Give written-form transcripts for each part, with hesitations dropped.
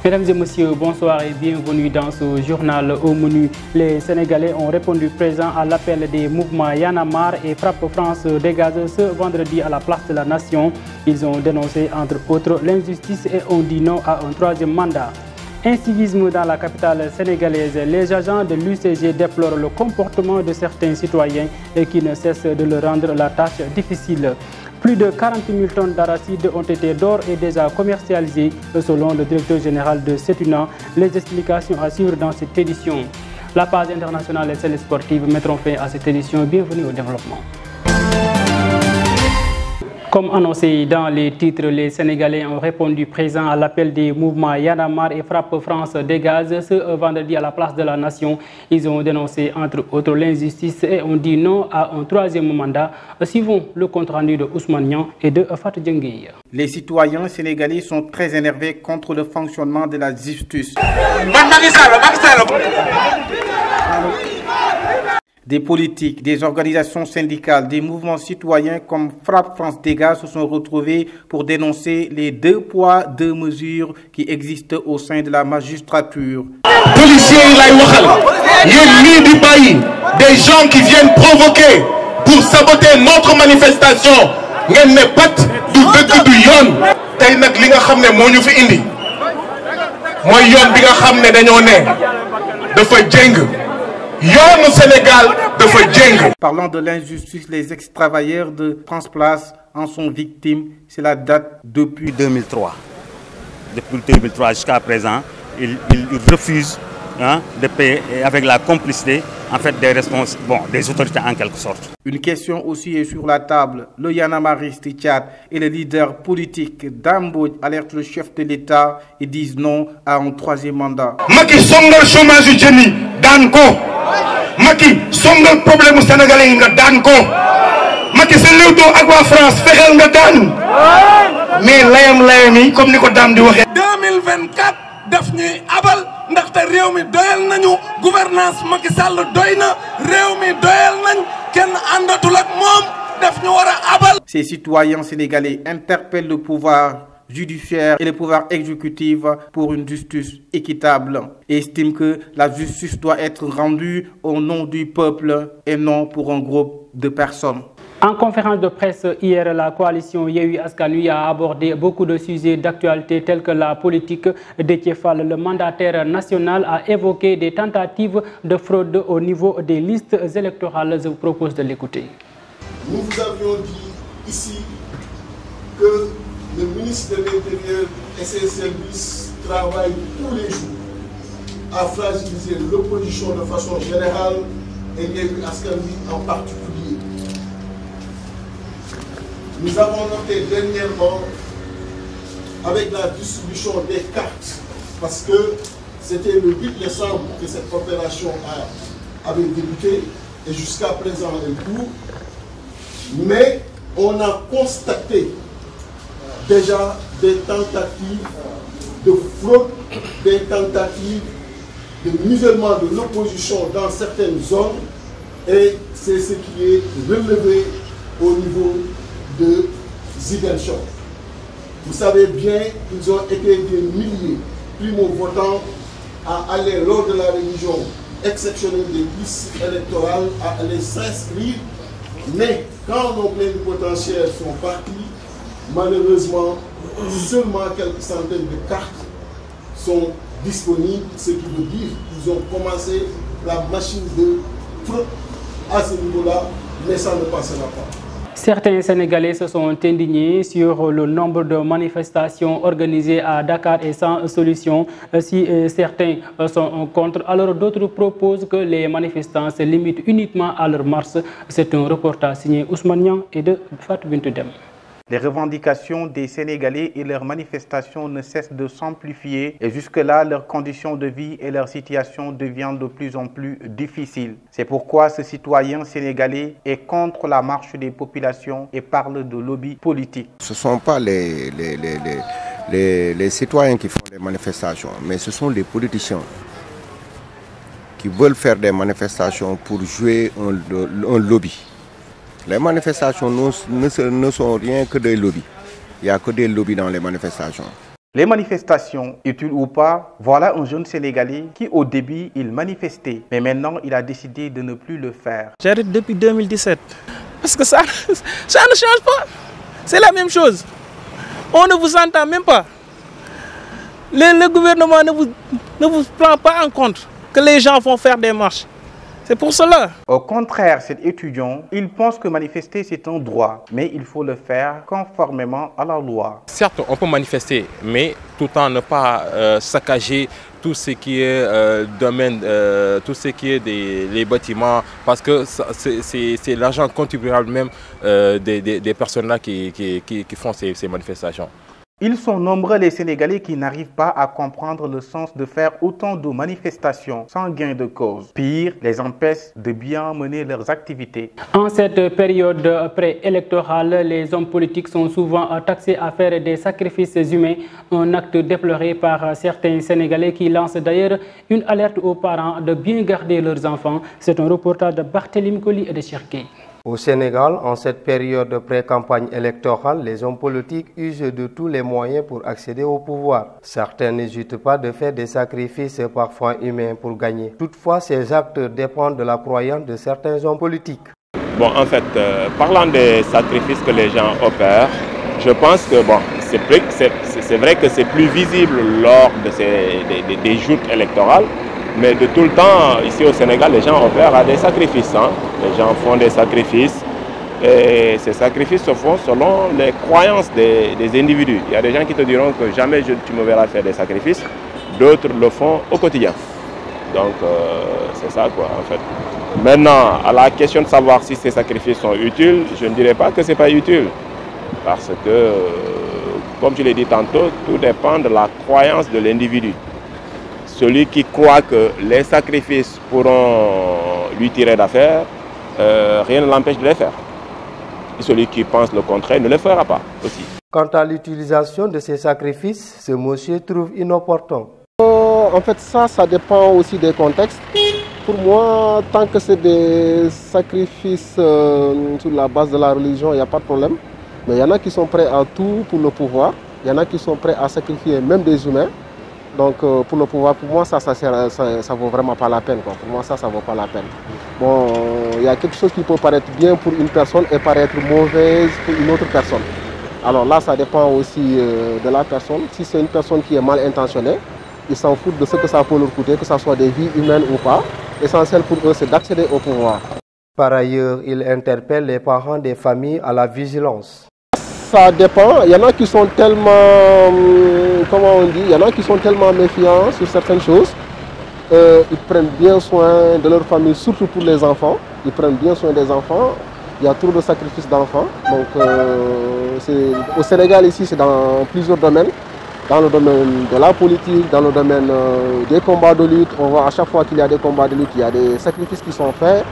Mesdames et messieurs, bonsoir et bienvenue dans ce journal au menu. Les Sénégalais ont répondu présent à l'appel des mouvements Y en a marre et Frappe France Dégage ce vendredi à la place de la Nation. Ils ont dénoncé entre autres l'injustice et ont dit non à un troisième mandat. Incivisme dans la capitale sénégalaise, les agents de l'UCG déplorent le comportement de certains citoyens et qui ne cessent de leur rendre la tâche difficile. Plus de 40 000 tonnes d'arachides ont été d'ores et déjà commercialisées selon le directeur général de Setuna. Les explications à suivre dans cette édition. La page internationale et celle sportive mettront fin à cette édition. Bienvenue au développement. Comme annoncé dans les titres, les Sénégalais ont répondu présent à l'appel des mouvements Y en a marre et Frappe France Dégage ce vendredi à la place de la Nation. Ils ont dénoncé entre autres l'injustice et ont dit non à un troisième mandat. Suivons le compte-rendu de Ousmane Niang et de Fatou Djengueye. Les citoyens sénégalais sont très énervés contre le fonctionnement de la justice. Des politiques, des organisations syndicales, des mouvements citoyens comme Frappe France Dégage se sont retrouvés pour dénoncer les 2 poids 2 mesures qui existent au sein de la magistrature. Policiers, du pays, des gens qui viennent provoquer pour saboter notre manifestation. Ngeen pas du dëgg du yoon. Tay nak li nga xamné mo ñu fi indi. Moy yoon bi nga xamné dañoo né dafa jeng. Yoonu Sénégal dafa jeng. Parlant de l'injustice, les ex-travailleurs de France Place en sont victimes. C'est la date depuis 2003. Depuis 2003 jusqu'à présent, ils refusent de payer avec la complicité en fait des autorités en quelque sorte. Une question aussi est sur la table. Le Yanamariste Tchad et le leader politique Dambodj alertent le chef de l'État et disent non à un troisième mandat. Macky songal chômage du jeunes dan ko. Macky songal problème sénégalais nga dan ko. Macky sa lewdo ak wa France fexel nga dan. Mais layam yi comme niko dam di waxe 2024 daf ñuy abal ndaxte réew mi doyal nañu gouvernance Macky Sall doyna réew mi doyal nañ kenn àndatul ak moom daf ñu war a abal. Ces citoyens sénégalais interpellent le pouvoir judiciaire et le pouvoir exécutif pour une justice équitable et estiment que la justice doit être rendue au nom du peuple et non pour un groupe de personnes. En conférence de presse hier, la coalition Yewwi Askan Wi a abordé beaucoup de sujets d'actualité tels que la politique. Déthié Fall, le mandataire national, a évoqué des tentatives de fraude au niveau des listes électorales. Je vous propose de l'écouter. Nous vous avions dit ici que le ministre de l'Intérieur et ses services travaillent tous les jours à fragiliser l'opposition de façon générale et Yewwi Askan Wi en particulier. Nous avons noté dernièrement avec la distribution des cartes, parce que c'était le 8 décembre que cette opération avait débuté et jusqu'à présent elle court. Mais on a constaté déjà des tentatives de fraude, des tentatives de nivellement de l'opposition dans certaines zones et c'est ce qui est relevé au niveau de Ziguinchor. Vous savez bien qu'ils ont été des milliers primo-votants à aller lors de la révision exceptionnelle des listes électorales à aller s'inscrire, mais quand nos plénipotentiaires sont partis, malheureusement seulement quelques centaines de cartes sont disponibles, ce qui veut dire qu'ils ont commencé la machine de fraude à ce niveau-là, mais ça ne passera pas. Certains Sénégalais se sont indignés sur le nombre de manifestations organisées à Dakar et sans solution. Si certains sont contre, alors d'autres proposent que les manifestants se limitent uniquement à leur marche. C'est un reportage signé Ousmane Niang et de Fatou Bintou Dem. Les revendications des Sénégalais et leurs manifestations ne cessent de s'amplifier et jusque-là, leurs conditions de vie et leur situation deviennent de plus en plus difficiles. C'est pourquoi ce citoyen sénégalais est contre la marche des populations et parle de lobby politique. Ce ne sont pas les citoyens qui font des manifestations, mais ce sont les politiciens qui veulent faire des manifestations pour jouer un lobby. Les manifestations ne sont rien que des lobbies. Il n'y a que des lobbies dans les manifestations. Les manifestations, utiles ou pas, voilà un jeune Sénégalais qui au début il manifestait, mais maintenant il a décidé de ne plus le faire. J'arrête depuis 2017 parce que ça ne change pas, c'est la même chose. On ne vous entend même pas. Le gouvernement ne vous prend pas en compte que les gens vont faire des marches. C'est pour cela. Au contraire, cet étudiant, il pense que manifester c'est un droit, mais il faut le faire conformément à la loi. Certes, on peut manifester, mais tout en ne pas saccager tout ce qui est domaine, tout ce qui est les bâtiments, parce que c'est l'argent contribuable même des personnes là qui font ces manifestations. Ils sont nombreux les Sénégalais qui n'arrivent pas à comprendre le sens de faire autant de manifestations sans gain de cause. Pire, les empêche de bien mener leurs activités. En cette période préélectorale, les hommes politiques sont souvent taxés à faire des sacrifices humains, un acte déploré par certains Sénégalais qui lancent d'ailleurs une alerte aux parents de bien garder leurs enfants. C'est un reportage de Barthélémy Colly et de Cherkey. Au Sénégal, en cette période de pré-campagne électorale, les hommes politiques usent de tous les moyens pour accéder au pouvoir. Certains n'hésitent pas de faire des sacrifices parfois humains pour gagner. Toutefois, ces actes dépendent de la croyance de certains hommes politiques. Bon, en fait, parlant des sacrifices que les gens opèrent, je pense que bon, c'est vrai que c'est plus visible lors de des joutes électorales. Mais de tout le temps, ici au Sénégal, les gens opèrent à des sacrifices. Hein. Les gens font des sacrifices et ces sacrifices se font selon les croyances des individus. Il y a des gens qui te diront que jamais tu me verras faire des sacrifices. D'autres le font au quotidien. Donc c'est ça quoi en fait. Maintenant, à la question de savoir si ces sacrifices sont utiles, je ne dirais pas que ce n'est pas utile. Parce que, comme je l'ai dit tantôt, tout dépend de la croyance de l'individu. Celui qui croit que les sacrifices pourront lui tirer d'affaire, rien ne l'empêche de les faire. Et celui qui pense le contraire ne le fera pas aussi. Quant à l'utilisation de ces sacrifices, ce monsieur trouve inopportun. En fait, ça dépend aussi des contextes. Pour moi, tant que c'est des sacrifices sur la base de la religion, il n'y a pas de problème. Mais il y en a qui sont prêts à tout pour le pouvoir. Il y en a qui sont prêts à sacrifier même des humains. Donc pour le pouvoir, pour moi, ça vaut vraiment pas la peine. Quoi. Pour moi, ça vaut pas la peine. Bon, il y a quelque chose qui peut paraître bien pour une personne et paraître mauvaise pour une autre personne. Alors là, ça dépend aussi de la personne. Si c'est une personne qui est mal intentionnée, ils s'en foutent de ce que ça peut leur coûter, que ce soit des vies humaines ou pas. L'essentiel pour eux, c'est d'accéder au pouvoir. Par ailleurs, il interpelle les parents des familles à la vigilance. Ça dépend. Il y en a qui sont tellement, comment on dit, il y en a qui sont tellement méfiants sur certaines choses. Ils prennent bien soin de leur famille, surtout pour les enfants. Ils prennent bien soin des enfants. Il y a trop de sacrifices d'enfants. Donc, au Sénégal, ici, c'est dans plusieurs domaines. Dans le domaine de la politique, dans le domaine des combats de lutte. On voit à chaque fois qu'il y a des combats de lutte, il y a des sacrifices qui sont faits.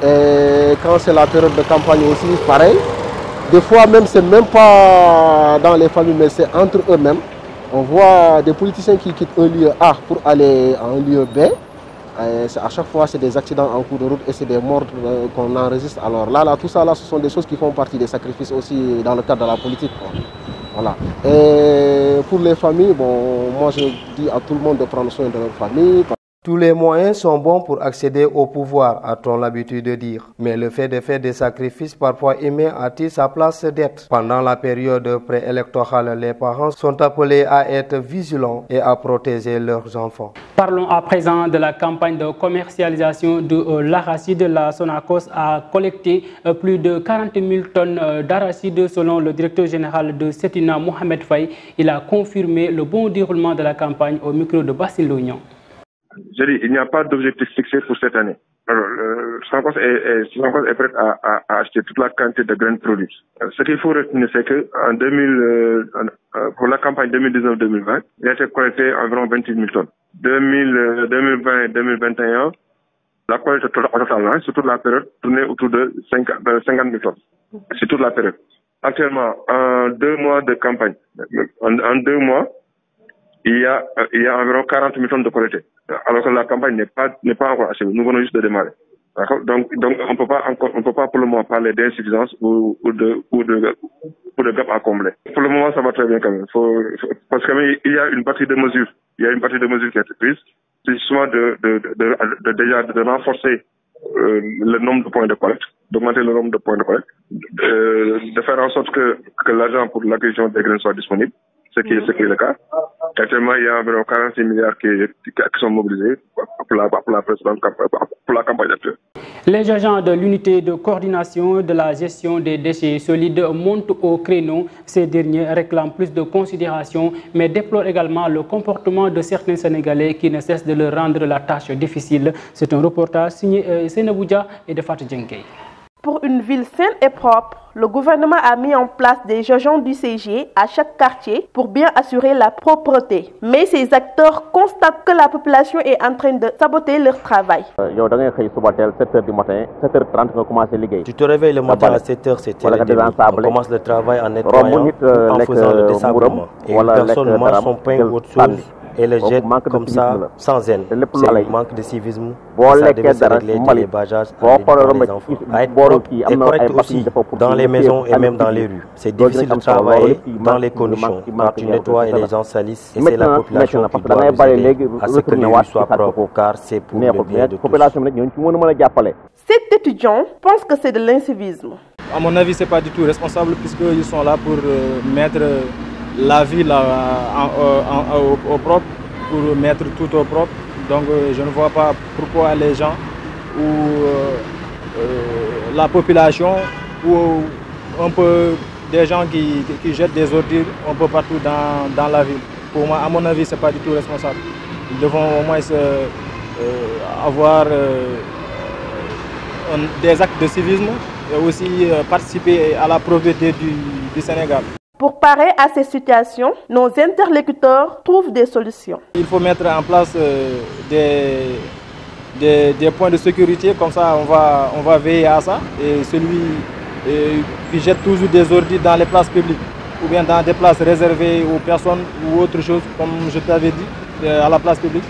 Et quand c'est la période de campagne aussi, pareil. Des fois même, c'est même pas dans les familles, mais c'est entre eux-mêmes. On voit des politiciens qui quittent un lieu A pour aller à un lieu B. Et à chaque fois, c'est des accidents en cours de route et c'est des morts qu'on enregistre. Alors là, tout ça, ce sont des choses qui font partie des sacrifices aussi dans le cadre de la politique. Quoi. Voilà. Et pour les familles, bon, moi je dis à tout le monde de prendre soin de leur famille. Tous les moyens sont bons pour accéder au pouvoir, a-t-on l'habitude de dire. Mais le fait de faire des sacrifices parfois humains a-t-il sa place d'être. Pendant la période préélectorale, les parents sont appelés à être vigilants et à protéger leurs enfants. Parlons à présent de la campagne de commercialisation de l'arachide. La Sonacos a collecté plus de 40 000 tonnes d'arachide selon le directeur général de Setina, Mohamed Faye. Il a confirmé le bon déroulement de la campagne au micro de Bassine Lognan. Je dis, il n'y a pas d'objectif fixé pour cette année. Alors, Sonacos est prête à acheter toute la quantité de graines produits. Ce qu'il faut retenir, c'est que pour la campagne 2019-2020, il a été collecté environ 26 000 tonnes. 2020-2021, la collecte totale sur toute la période tournait autour de 50 000 tonnes. C'est toute la période. Actuellement, en 2 mois de campagne, en 2 mois, il y a environ 40 000 tonnes de collectées. Alors que la campagne n'est pas encore achevée. Nous venons juste de démarrer. Donc on peut pas pour le moment parler d'insuffisance ou de gap à combler. Pour le moment, ça va très bien quand même. Parce qu'il y a une partie de mesures. Il y a une partie de mesures qui a été prise. C'est justement de renforcer le nombre de points de collecte, d'augmenter le nombre de points de collecte, de faire en sorte que l'argent pour l'acquisition des graines soit disponible, ce qui est le cas. Actuellement, il y a environ 46 milliards qui sont mobilisés pour la campagne actuelle. Les agents de l'unité de coordination de la gestion des déchets solides montent au créneau. Ces derniers réclament plus de considération, mais déplorent également le comportement de certains Sénégalais qui ne cessent de leur rendre la tâche difficile. C'est un reportage signé Seynabou Dia et de Fatou Djengueye. Pour une ville saine et propre, le gouvernement a mis en place des agents du CG à chaque quartier pour bien assurer la propreté. Mais ces acteurs constatent que la population est en train de saboter leur travail. 7h du matin, 7h30, tu te réveilles le matin à 7h, on commence le travail en nettoyant, en faisant le désablement. Et une personne mange son pain ou autre chose et le jette comme ça, sans haine. C'est un manque de civisme. Ça devait se régler dès les bas âges avec les enfants. À être propre et correct aussi dans les maisons et même dans les rues. C'est difficile de travailler dans les conditions quand tu nettoies et les gens salissent. Et c'est la population qui doit nous aider à ce que les rues soient propres, car c'est pour le bien de tous. Cet étudiant pense que c'est de l'incivisme. À mon avis, ce n'est pas du tout responsable puisqu'ils sont là pour mettre la ville au propre, pour mettre tout au propre. Donc je ne vois pas pourquoi les gens ou la population ou un peu des gens qui jettent des ordures un peu partout dans la ville. Pour moi, à mon avis, ce n'est pas du tout responsable. Ils devront au moins avoir des actes de civisme et aussi participer à la propreté du Sénégal. Pour parer à ces situations, nos interlocuteurs trouvent des solutions. Il faut mettre en place des points de sécurité, comme ça on va veiller à ça. Et celui qui jette toujours des ordures dans les places publiques ou bien dans des places réservées aux personnes ou autre chose, comme je t'avais dit, à la place publique.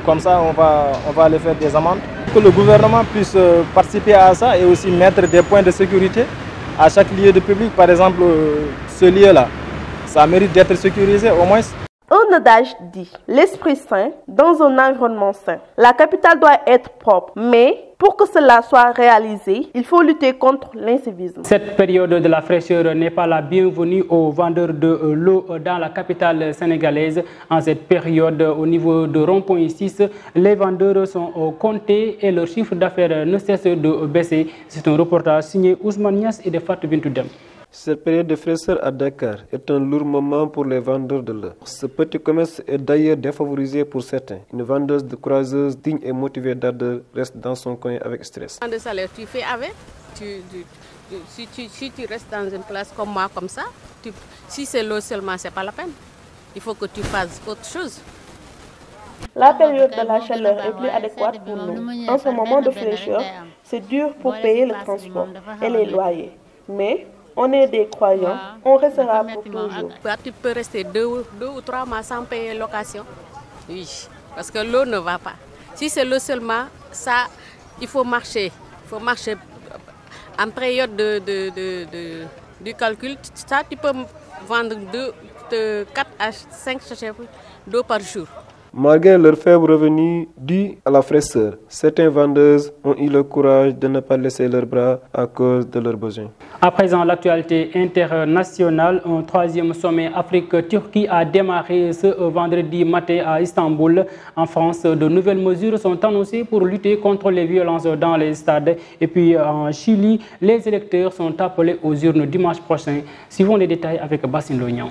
Comme ça on va aller faire des amendes. Que le gouvernement puisse participer à ça et aussi mettre des points de sécurité à chaque lieu de public. Par exemple, ce lieu-là, ça mérite d'être sécurisé au moins. Un adage dit « l'esprit sain dans un environnement sain ». La capitale doit être propre, mais pour que cela soit réalisé, il faut lutter contre l'incivisme. Cette période de la fraîcheur n'est pas la bienvenue aux vendeurs de l'eau dans la capitale sénégalaise. En cette période, au niveau de Rond-Point 6, les vendeurs sont comptés et leur chiffre d'affaires ne cesse de baisser. C'est un reportage signé Ousmane Niass et de Fatou Bintou Dem. Cette période de fraîcheur à Dakar est un lourd moment pour les vendeurs de l'eau. Ce petit commerce est d'ailleurs défavorisé pour certains. Une vendeuse de croiseuse digne et motivée d'ardeur reste dans son coin avec stress. De salaire, tu fais avec. Si tu restes dans une place comme moi, comme ça, si c'est l'eau seulement, c'est pas la peine. Il faut que tu fasses autre chose. La période de la chaleur est plus adéquate pour nous. En ce moment de fraîcheur, c'est dur pour payer le transport et les loyers. Mais on est des croyants, on restera pour toujours. Tu peux rester deux ou 3 mois sans payer location. Oui, parce que l'eau ne va pas. Si c'est l'eau seulement, ça, il faut marcher. Il faut marcher en période du calcul. Ça, tu peux vendre de 4 à 5 sachets d'eau par jour. Malgré leur faible revenu dû à la fraîcheur, certaines vendeuses ont eu le courage de ne pas laisser leurs bras à cause de leurs besoins. À présent, l'actualité internationale, un 3e sommet Afrique-Turquie a démarré ce vendredi matin à Istanbul. En France, de nouvelles mesures sont annoncées pour lutter contre les violences dans les stades. Et puis en Chili, les électeurs sont appelés aux urnes dimanche prochain. Suivons les détails avec Bassine Lognan.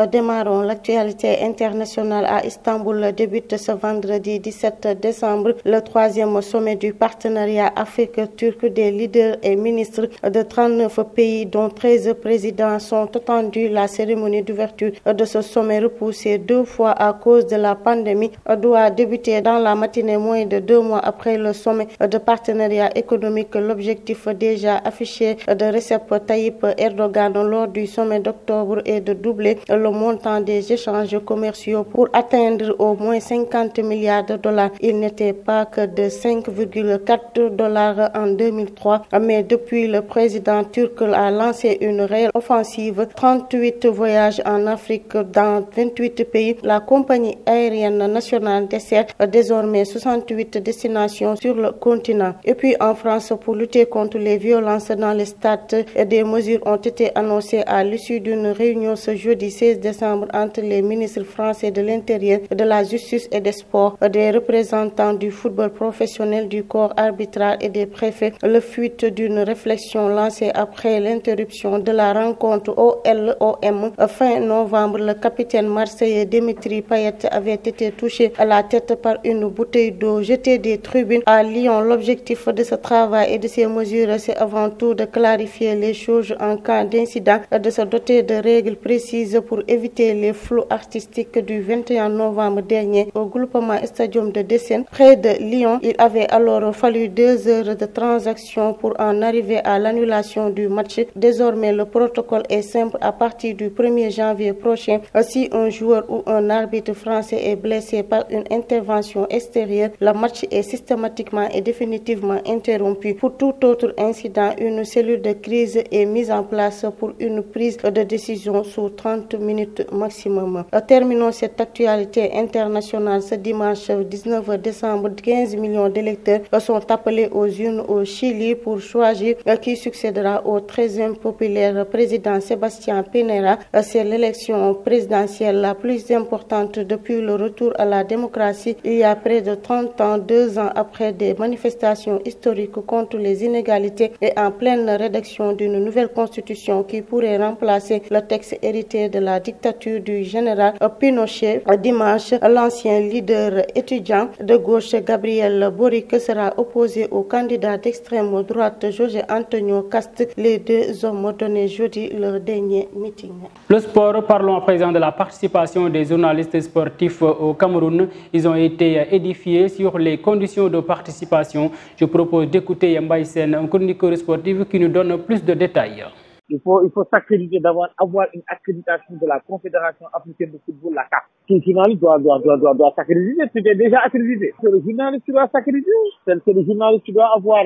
Démarrons l'actualité internationale à Istanbul. Débute ce vendredi 17 décembre le 3e sommet du partenariat Afrique-Turc des leaders et ministres de 39 pays dont 13 présidents sont attendus. La cérémonie d'ouverture de ce sommet repoussée 2 fois à cause de la pandémie doit débuter dans la matinée moins de 2 mois après le sommet de partenariat économique. L'objectif déjà affiché de Recep Tayyip Erdogan lors du sommet d'octobre est de doubler le le montant des échanges commerciaux pour atteindre au moins 50 milliards de dollars. Il n'était pas que de 5,4 dollars en 2003, mais depuis le président turc a lancé une réelle offensive, 38 voyages en Afrique dans 28 pays. La compagnie aérienne nationale dessert désormais 68 destinations sur le continent. Et puis en France, pour lutter contre les violences dans les stades, des mesures ont été annoncées à l'issue d'une réunion ce jeudi 16 décembre entre les ministres français de l'Intérieur, de la Justice et des Sports, des représentants du football professionnel, du corps arbitral et des préfets. Le fuite d'une réflexion lancée après l'interruption de la rencontre au LOM fin novembre. Le capitaine marseillais Dimitri Payet avait été touché à la tête par une bouteille d'eau jetée des tribunes à Lyon. L'objectif de ce travail et de ces mesures, c'est avant tout de clarifier les choses en cas d'incident, de se doter de règles précises pour éviter les flous artistiques du 21 novembre dernier au groupement Stadium de Dessène, près de Lyon. Il avait alors fallu 2 heures de transaction pour en arriver à l'annulation du match. Désormais, le protocole est simple. À partir du 1er janvier prochain, si un joueur ou un arbitre français est blessé par une intervention extérieure, le match est systématiquement et définitivement interrompu. Pour tout autre incident, une cellule de crise est mise en place pour une prise de décision sous 30 minutes maximum. Terminons cette actualité internationale. Ce dimanche 19 décembre, 15 millions d'électeurs sont appelés aux urnes au Chili pour choisir qui succédera au 13e populaire président Sébastien Pinera. C'est l'élection présidentielle la plus importante depuis le retour à la démocratie il y a près de 30 ans, 2 ans après des manifestations historiques contre les inégalités et en pleine rédaction d'une nouvelle constitution qui pourrait remplacer le texte hérité de la dictature du général Pinochet. Dimanche, l'ancien leader étudiant de gauche Gabriel Boric sera opposé au candidat d'extrême droite Jorge Antonio Cast. Les deux hommes donné jeudi leur dernier meeting. Le sport, parlons à présent de la participation des journalistes sportifs au Cameroun. Ils ont été édifiés sur les conditions de participation. Je propose d'écouter Yambaï Sen, un chroniqueur sportif qui nous donne plus de détails. Il faut s'accréditer avoir une accréditation de la Confédération africaine de football, la CAF. Tout journaliste doit s'accréditer. Tu es déjà accrédité. C'est le journaliste qui doit s'accréditer. C'est le journaliste qui doit avoir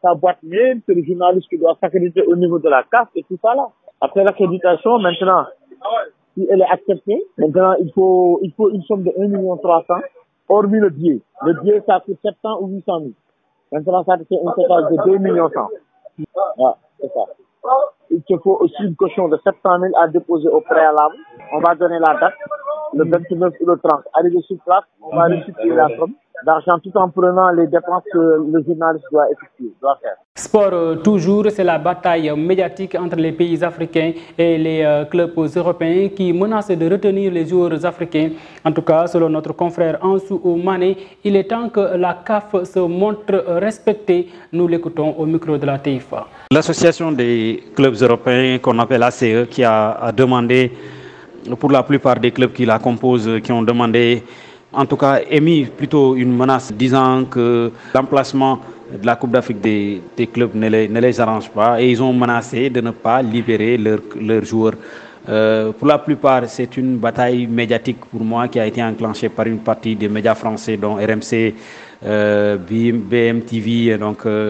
sa boîte mail. C'est le journaliste qui doit s'accréditer au niveau de la CAF et tout ça là. Après l'accréditation, maintenant, si elle est acceptée, maintenant il faut une somme de 1,3 million, hormis le billet. Le billet, ça coûte 700 ou 800 000. Maintenant, ça fait un total de 2,1 millions. Voilà, c'est ça. Il te faut aussi une caution de 700 000 à déposer au préalable. On va donner la date, le 29 ou le 30. Arrivé sur place, on va restituer la somme d'argent tout en prenant les dépenses que le journaliste doit effectuer, doit faire. Sport toujours, c'est la bataille médiatique entre les pays africains et les clubs européens qui menacent de retenir les joueurs africains. En tout cas, selon notre confrère Ansou Mané, il est temps que la CAF se montre respectée. Nous l'écoutons au micro de la TIFA. L'association des clubs européens qu'on appelle ACE qui a demandé, pour la plupart des clubs qui la composent, qui ont demandé, en tout cas émis plutôt une menace disant que l'emplacement de la Coupe d'Afrique des clubs ne les arrange pas et ils ont menacé de ne pas libérer leurs joueurs. Pour la plupart, c'est une bataille médiatique pour moi qui a été enclenchée par une partie des médias français dont RMC, BMTV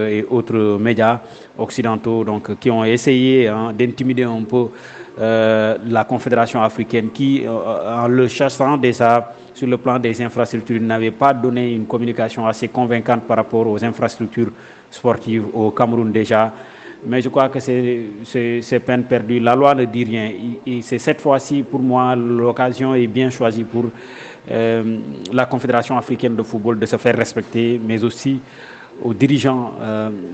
et autres médias occidentaux qui ont essayé d'intimider un peu la Confédération africaine qui, en le chassant déjà sur le plan des infrastructures, n'avait pas donné une communication assez convaincante par rapport aux infrastructures sportives au Cameroun déjà. Mais je crois que c'est peine perdue. La loi ne dit rien. C'est cette fois-ci, pour moi, l'occasion est bien choisie pour la Confédération africaine de football de se faire respecter, mais aussi aux dirigeants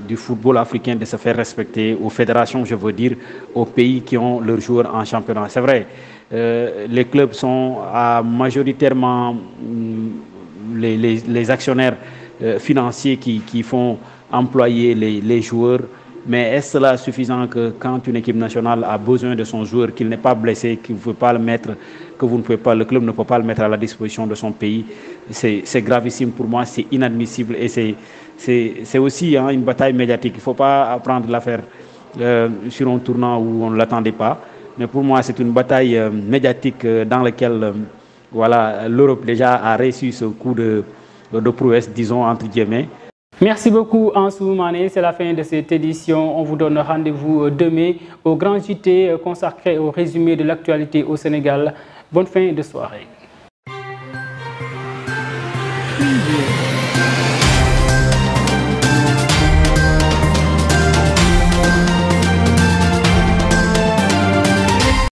du football africain de se faire respecter, aux fédérations, je veux dire, aux pays qui ont leurs joueurs en championnat. C'est vrai, les clubs sont majoritairement les actionnaires financiers qui font employer les joueurs. Mais est-ce cela suffisant que quand une équipe nationale a besoin de son joueur, qu'il n'est pas blessé, qu'il ne peut pas le mettre, le club ne peut pas le mettre à la disposition de son pays? C'est gravissime pour moi, c'est inadmissible et c'est aussi une bataille médiatique. Il ne faut pas prendre l'affaire sur un tournant où on ne l'attendait pas. Mais pour moi, c'est une bataille médiatique dans laquelle voilà, l'Europe déjà a réussi ce coup de prouesse, disons, entre guillemets. Merci beaucoup Ansou Mané, c'est la fin de cette édition. On vous donne rendez-vous demain au Grand JT consacré au résumé de l'actualité au Sénégal. Bonne fin de soirée.